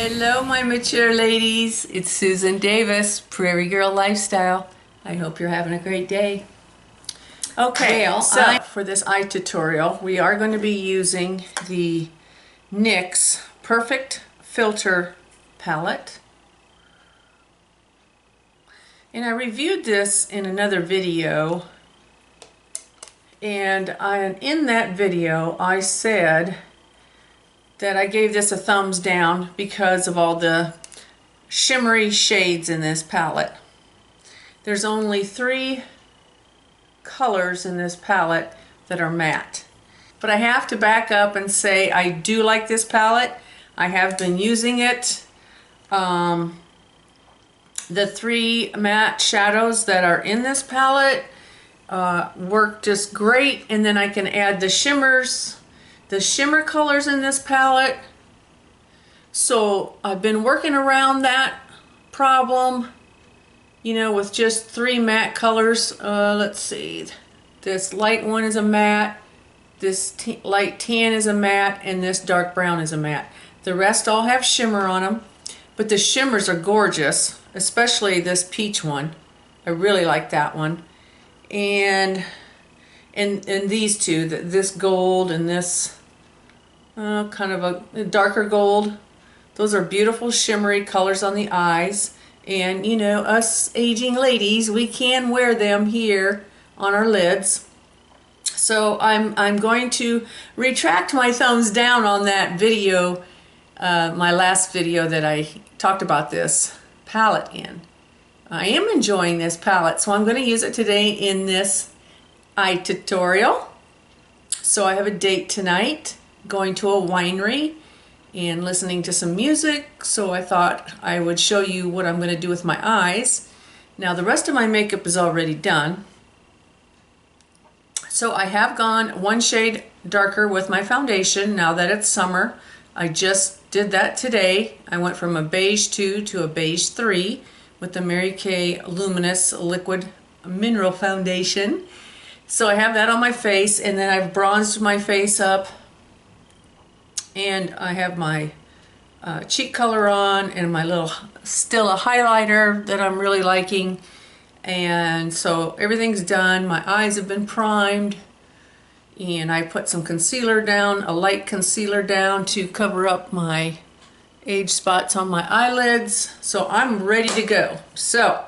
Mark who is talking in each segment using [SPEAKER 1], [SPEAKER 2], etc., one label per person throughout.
[SPEAKER 1] Hello, my mature ladies. It's Susan Davis, Prairie Girl Lifestyle. I hope you're having a great day. Okay, well, so for this eye tutorial, we are going to be using the NYX Perfect Filter palette. And I reviewed this in another video, and in that video I said that I gave this a thumbs down because of all the shimmery shades in this palette. There's only 3 colors in this palette that are matte. But I have to back up and say I do like this palette. I have been using it. The 3 matte shadows that are in this palette work just great, and then I can add the shimmers, the shimmer colors in this palette. So I've been working around that problem, you know, with just 3 matte colors. Let's see, this light one is a matte, this light tan is a matte, and this dark brown is a matte. The rest all have shimmer on them, but the shimmers are gorgeous, especially this peach one. I really like that one. And these two, this gold and this kind of a darker gold, those are beautiful shimmery colors on the eyes. And you know, us aging ladies, we can wear them here on our lids. So I'm going to retract my thumbs down on that video, my last video that I talked about this palette in. I am enjoying this palette, so I'm going to use it today in this eye tutorial. So I have a date tonight, going to a winery and listening to some music, so I thought I would show you what I'm going to do with my eyes. Now the rest of my makeup is already done. So I have gone 1 shade darker with my foundation now that it's summer. I just did that today. I went from a beige 2 to a beige 3 with the Mary Kay Luminous Liquid Mineral Foundation. So I have that on my face, and then I've bronzed my face up, and I have my cheek color on and my little Stila highlighter that I'm really liking. And so everything's done. My eyes have been primed, and I put some concealer down, a light concealer down to cover up my age spots on my eyelids. So I'm ready to go. So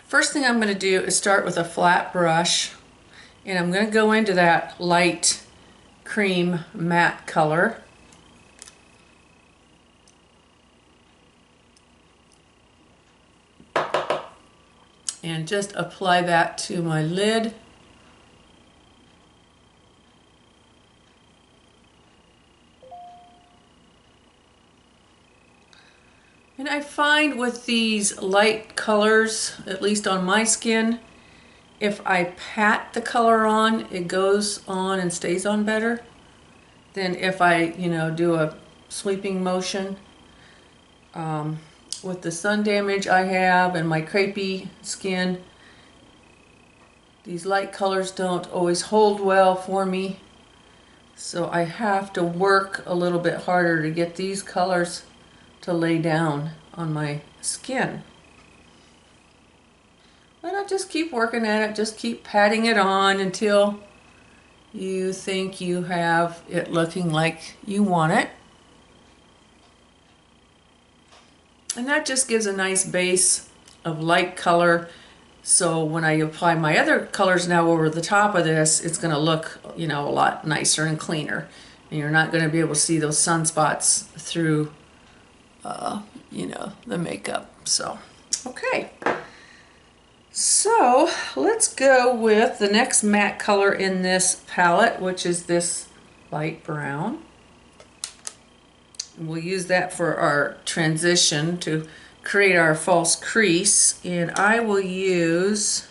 [SPEAKER 1] first thing I'm going to do is start with a flat brush, and I'm going to go into that light cream matte color. And just apply that to my lid. And I find with these light colors, at least on my skin, if I pat the color on, it goes on and stays on better than if I, you know, do a sweeping motion. With the sun damage I have and my crepey skin, these light colors don't always hold well for me. So I have to work a little bit harder to get these colors to lay down on my skin. But I'll just keep working at it, just keep patting it on until you think you have it looking like you want it. And that just gives a nice base of light color. So when I apply my other colors now over the top of this, it's going to look, you know, a lot nicer and cleaner. And you're not going to be able to see those sunspots through you know, the makeup. So, okay. So, let's go with the next matte color in this palette, which is this light brown. We'll use that for our transition to create our false crease. And I will use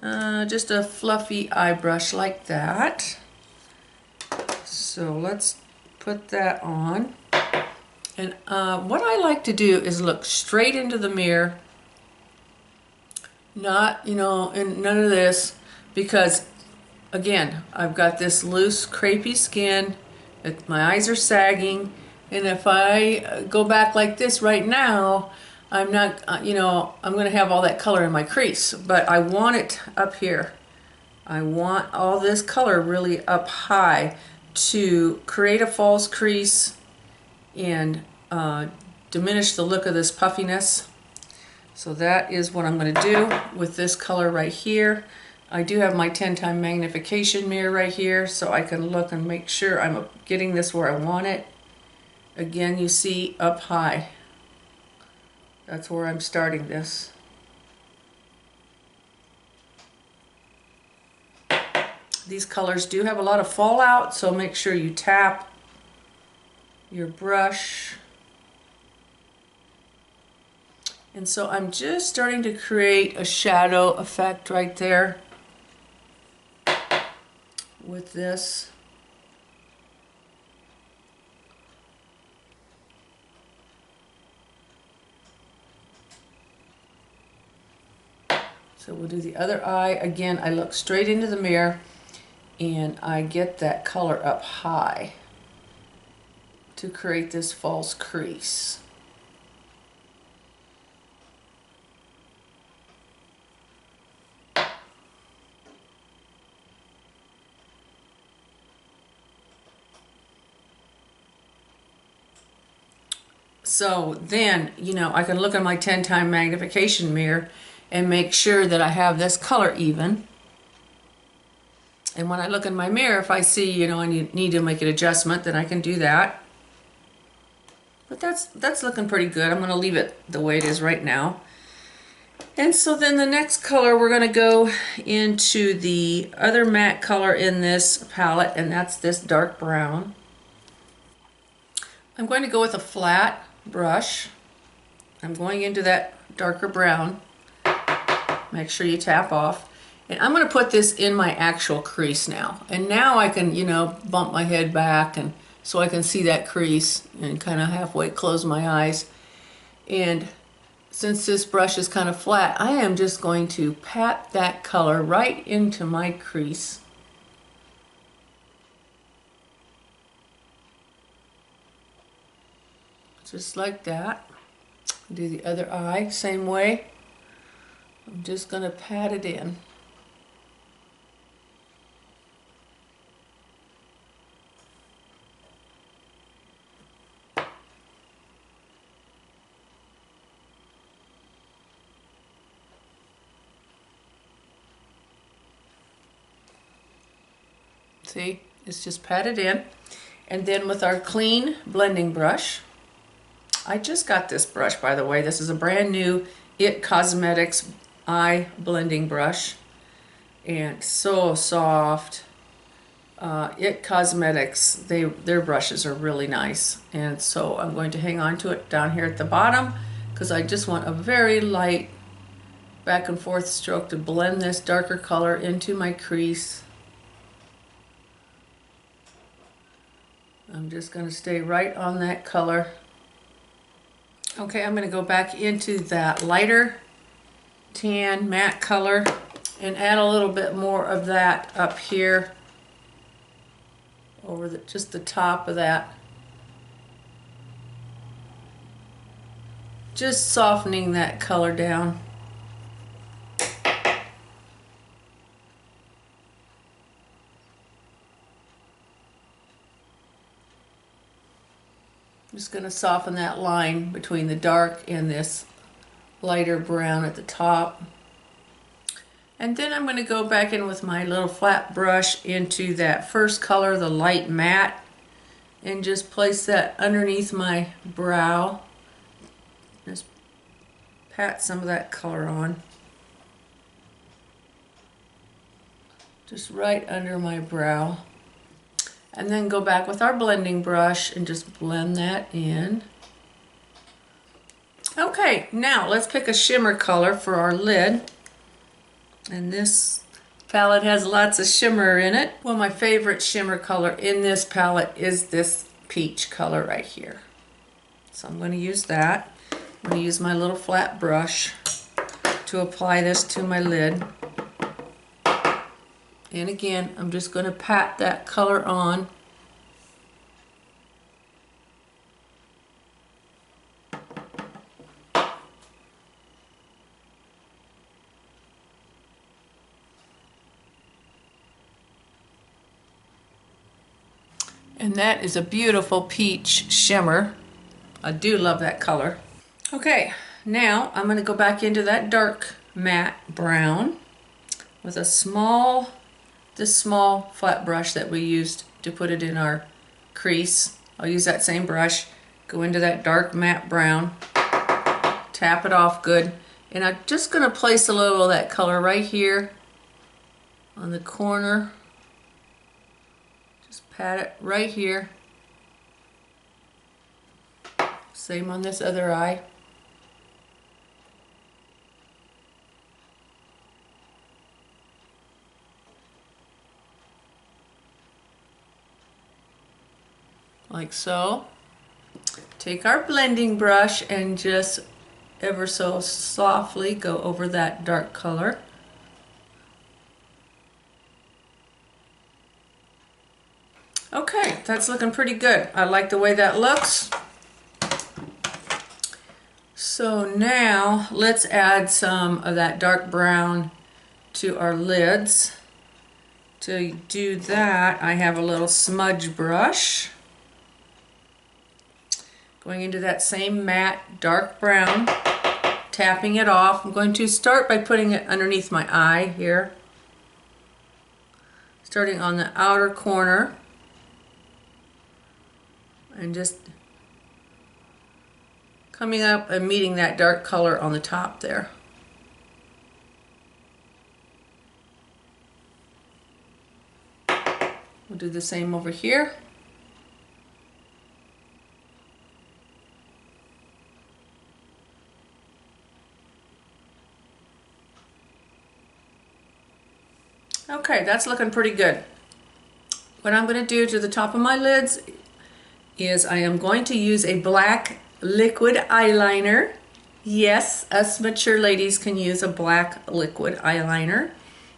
[SPEAKER 1] just a fluffy eye brush like that. So, let's put that on. And what I like to do is look straight into the mirror, not, you know, and none of this, because again, I've got this loose, crepey skin, my eyes are sagging, And if I go back like this right now, I'm not, you know, I'm going to have all that color in my crease, but I want it up here. I want all this color really up high to create a false crease and diminish the look of this puffiness. So that is what I'm going to do with this color right here. I do have my 10-time magnification mirror right here, so I can look and make sure I'm getting this where I want it. Again, you see up high. That's where I'm starting this. These colors do have a lot of fallout, so make sure you tap your brush. And so I'm just starting to create a shadow effect right there with this. So we'll do the other eye. Again, I look straight into the mirror and I get that color up high to create this false crease. So then, you know, I can look at my 10-time magnification mirror and make sure that I have this color even. And when I look in my mirror, if I see, you know, I need to make an adjustment, then I can do that. But that's looking pretty good. I'm going to leave it the way it is right now. And so then the next color, we're going to go into the other matte color in this palette, and that's this dark brown. I'm going to go with a flat brush. I'm going into that darker brown. Make sure you tap off. And I'm going to put this in my actual crease now. And now I can, you know, bump my head back and so I can see that crease and kind of halfway close my eyes. And since this brush is kind of flat, I am just going to pat that color right into my crease. Just like that. Do the other eye, same way. I'm just going to pat it in. See, it's just patted in. And then with our clean blending brush, I just got this brush, by the way. This is a brand new IT Cosmetics eye blending brush. And so soft. IT Cosmetics, their brushes are really nice. And so I'm going to hang on to it down here at the bottom because I just want a very light back and forth stroke to blend this darker color into my crease. I'm just going to stay right on that color. Okay, I'm going to go back into that lighter tan matte color and add a little bit more of that up here over just the top of that. Just softening that color down. Just going to soften that line between the dark and this lighter brown at the top. And then I'm going to go back in with my little flat brush into that first color, the light matte, and just place that underneath my brow. Just pat some of that color on. Just right under my brow. And then go back with our blending brush and just blend that in. Okay, now let's pick a shimmer color for our lid. And this palette has lots of shimmer in it. Well, my favorite shimmer color in this palette is this peach color right here. So I'm going to use that. I'm going to use my little flat brush to apply this to my lid. And again, I'm just going to pat that color on. And that is a beautiful peach shimmer. I do love that color. Okay, now I'm going to go back into that dark matte brown with a small, this small flat brush that we used to put it in our crease. I'll use that same brush, go into that dark matte brown, tap it off good, and I'm just going to place a little of that color right here on the corner. Just pat it right here. Same on this other eye. Like so. Take our blending brush and just ever so softly go over that dark color. Okay, that's looking pretty good. I like the way that looks. So now let's add some of that dark brown to our lids. To do that, I have a little smudge brush. Going into that same matte dark brown, tapping it off. I'm going to start by putting it underneath my eye here. Starting on the outer corner. And just coming up and meeting that dark color on the top there. We'll do the same over here. Okay, that's looking pretty good. What I'm going to do to the top of my lids is I am going to use a black liquid eyeliner. Yes, us mature ladies can use a black liquid eyeliner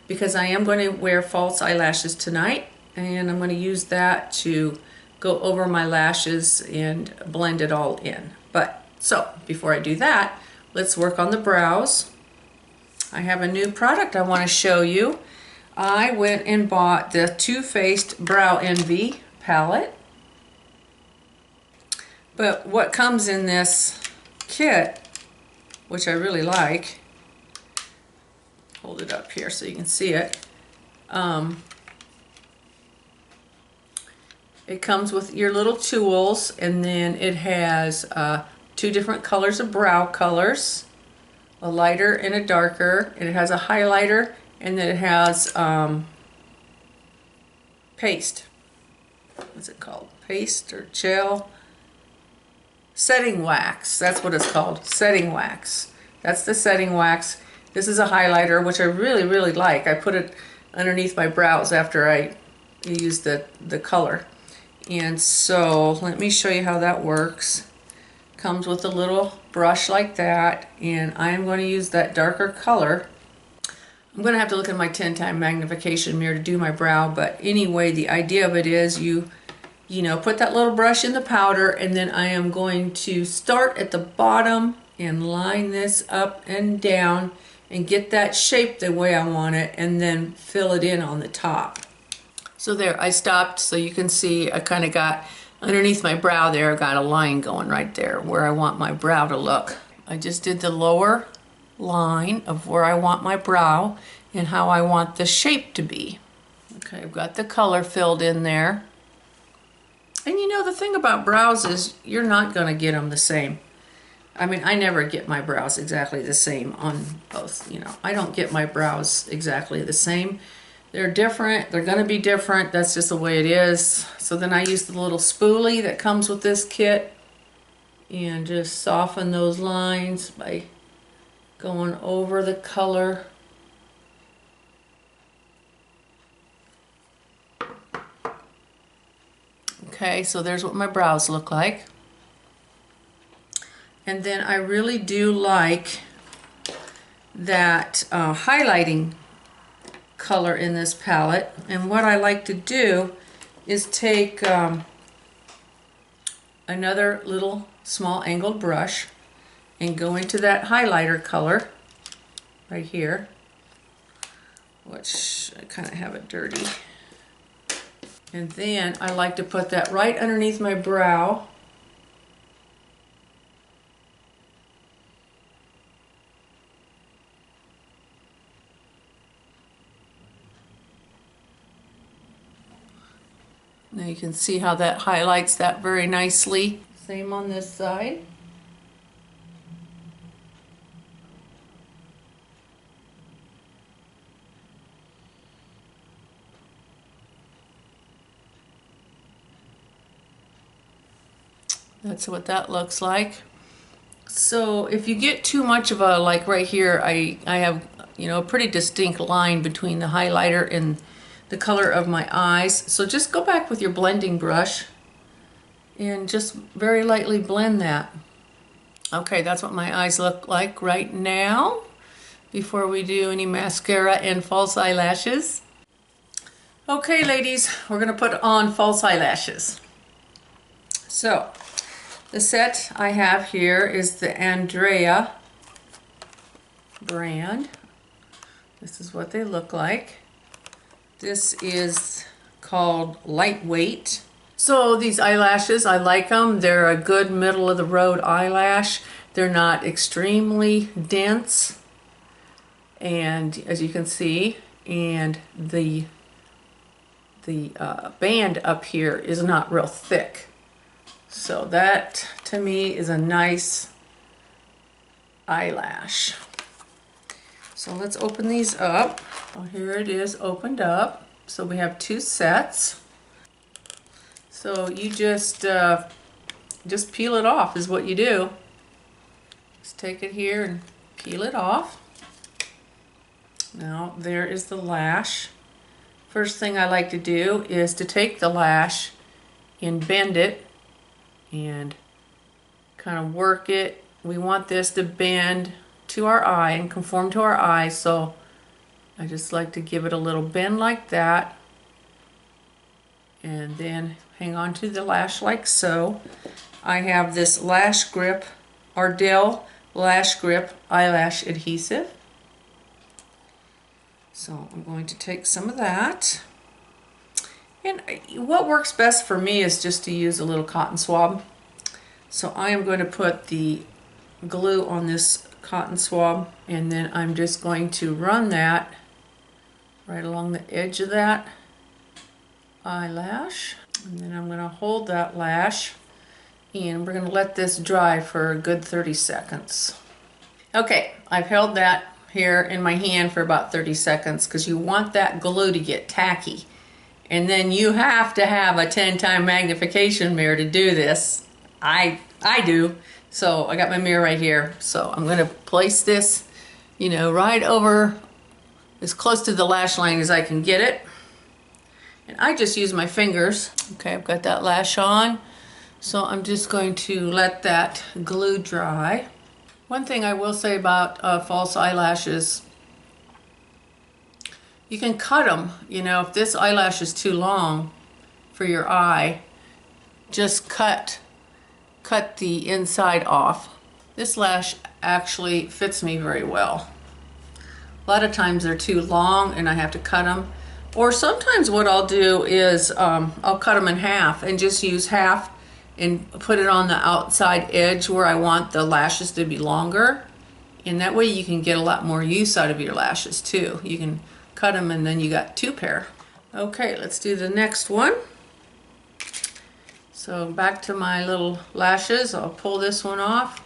[SPEAKER 1] because I am going to wear false eyelashes tonight, and I'm going to use that to go over my lashes and blend it all in. But so before I do that, let's work on the brows. I have a new product I want to show you. I went and bought the Too Faced Brow Envy palette. But what comes in this kit, which I really like, hold it up here so you can see it. It comes with your little tools, and then it has 2 different colors of brow colors, a lighter and a darker, and it has a highlighter, and then it has paste. What's it called? Paste or gel? Setting wax. That's what it's called. Setting wax. That's the setting wax. This is a highlighter, which I really, really like. I put it underneath my brows after I use the color. And so let me show you how that works. Comes with a little brush like that, and I am going to use that darker color. I'm going to have to look at my 10-time magnification mirror to do my brow, but anyway, the idea of it is you know, put that little brush in the powder, and then I am going to start at the bottom and line this up and down and get that shape the way I want it, and then fill it in on the top. So there, I stopped so you can see I kind of got underneath my brow there, I got a line going right there where I want my brow to look. I just did the lower line of where I want my brow and how I want the shape to be. Okay, I've got the color filled in there. And you know, the thing about brows is you're not going to get them the same. I mean, I never get my brows exactly the same on both, you know. I don't get my brows exactly the same. They're different. They're going to be different. That's just the way it is. So then I use the little spoolie that comes with this kit and just soften those lines by going over the color. Okay, so there's what my brows look like. And then I really do like that highlighting color in this palette. And what I like to do is take another little small angled brush and go into that highlighter color right here, which I kind of have it dirty. And then I like to put that right underneath my brow. Now you can see how that highlights that very nicely. Same on this side. That's what that looks like. So if you get too much of a, like right here, I have, you know, a pretty distinct line between the highlighter and the color of my eyes. So just go back with your blending brush and just very lightly blend that. Okay, that's what my eyes look like right now before we do any mascara and false eyelashes. Okay, ladies, we're gonna put on false eyelashes. So the set I have here is the Andrea brand. This is what they look like. This is called Lightweight. So these eyelashes, I like them. They're a good middle of the road eyelash. They're not extremely dense. And as you can see, and the band up here is not real thick. So that, to me, is a nice eyelash. So let's open these up. Well, here it is opened up. So we have two sets. So you just peel it off is what you do. Just take it here and peel it off. Now there is the lash. First thing I like to do is to take the lash and bend it and kind of work it. We want this to bend to our eye and conform to our eye, so I just like to give it a little bend like that and then hang on to the lash like so. I have this Lash Grip, Ardell Lash Grip Eyelash Adhesive. So I'm going to take some of that. And what works best for me is just to use a little cotton swab. So I am going to put the glue on this cotton swab, and then I'm just going to run that right along the edge of that eyelash. And then I'm going to hold that lash, and we're going to let this dry for a good 30 seconds. Okay, I've held that here in my hand for about 30 seconds because you want that glue to get tacky. And then you have to have a 10-time magnification mirror to do this. I do. So I got my mirror right here. So I'm going to place this, you know, right over as close to the lash line as I can get it. And I just use my fingers. Okay, I've got that lash on. So I'm just going to let that glue dry. One thing I will say about false eyelashes, you can cut them. You know, if this eyelash is too long for your eye, just cut the inside off. This lash actually fits me very well. A lot of times they're too long and I have to cut them. Or sometimes what I'll do is I'll cut them in half and just use half and put it on the outside edge where I want the lashes to be longer. And that way you can get a lot more use out of your lashes too. You can cut them and then you got two pair. Okay, let's do the next one. So back to my little lashes. I'll pull this one off.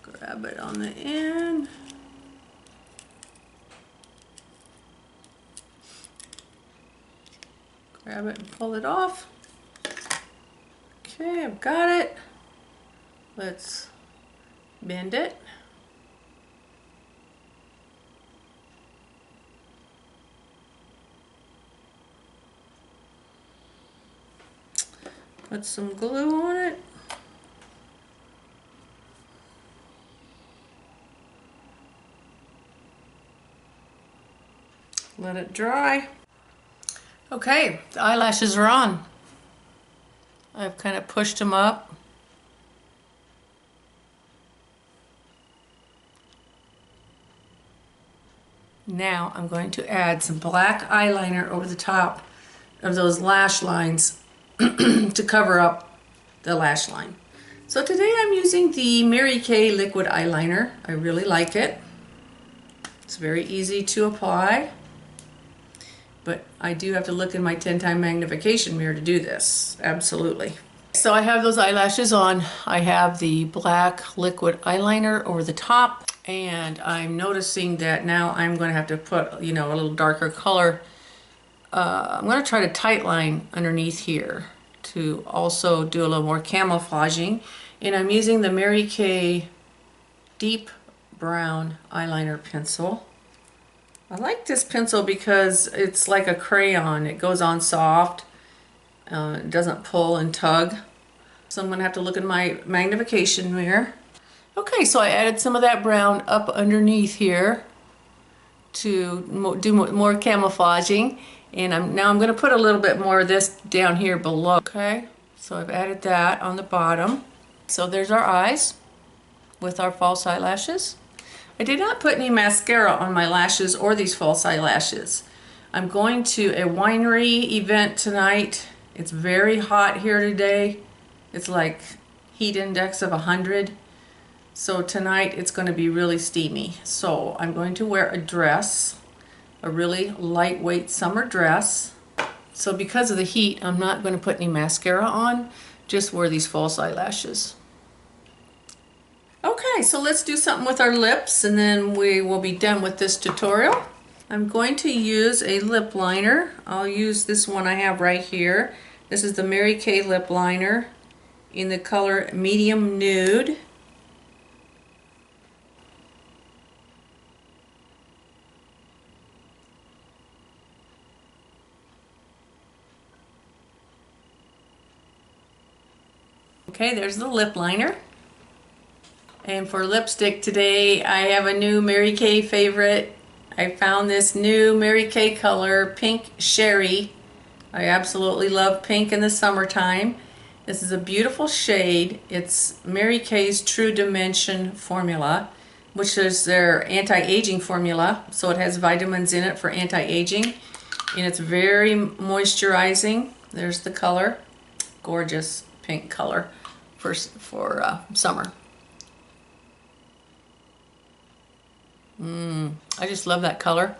[SPEAKER 1] Grab it on the end. Grab it and pull it off. Okay, I've got it. Let's bend it. Put some glue on it. Let it dry. Okay, the eyelashes are on. I've kind of pushed them up. Now I'm going to add some black eyeliner over the top of those lash lines to cover up the lash line. So today I'm using the Mary Kay liquid eyeliner. I really like it. It's very easy to apply, but I do have to look in my 10-time magnification mirror to do this. Absolutely. So I have those eyelashes on. I have the black liquid eyeliner over the top, and I'm noticing that now I'm going to have to put, you know, a little darker color. I'm going to try to tight line underneath here to also do a little more camouflaging, and I'm using the Mary Kay deep brown eyeliner pencil. I like this pencil because it's like a crayon. It goes on soft. It doesn't pull and tug. So I'm going to have to look in my magnification mirror. Okay, so I added some of that brown up underneath here to do more camouflaging. And now I'm going to put a little bit more of this down here below. Okay, so I've added that on the bottom. So there's our eyes with our false eyelashes. I did not put any mascara on my lashes or these false eyelashes. I'm going to a winery event tonight. It's very hot here today. It's like heat index of 100. So tonight it's going to be really steamy. So I'm going to wear a dress, a really lightweight summer dress. So because of the heat, I'm not going to put any mascara on, just wear these false eyelashes. Okay, so let's do something with our lips and then we will be done with this tutorial. I'm going to use a lip liner. I'll use this one I have right here. This is the Mary Kay lip liner in the color medium nude. Okay, there's the lip liner. And for lipstick today, I have a new Mary Kay favorite. I found this new Mary Kay color, Pink Sherry. I absolutely love pink in the summertime. This is a beautiful shade. It's Mary Kay's True Dimension formula, which is their anti-aging formula. So it has vitamins in it for anti-aging. And it's very moisturizing. There's the color. Gorgeous pink color for summer. I just love that color.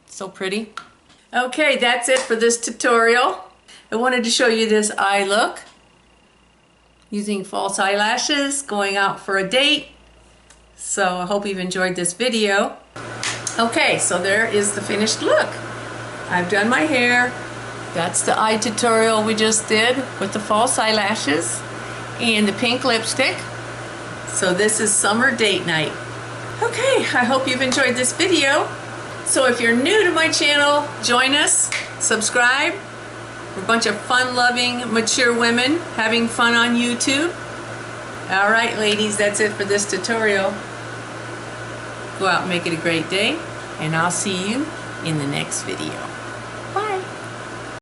[SPEAKER 1] So pretty. Okay, that's it for this tutorial. I wanted to show you this eye look using false eyelashes, going out for a date. So I hope you've enjoyed this video. Okay, so there is the finished look. I've done my hair. That's the eye tutorial we just did with the false eyelashes and the pink lipstick. So this is summer date night. Okay, I hope you've enjoyed this video. So if you're new to my channel, join us, subscribe. We're a bunch of fun-loving, mature women having fun on YouTube. All right, ladies, that's it for this tutorial. Go out and make it a great day, and I'll see you in the next video.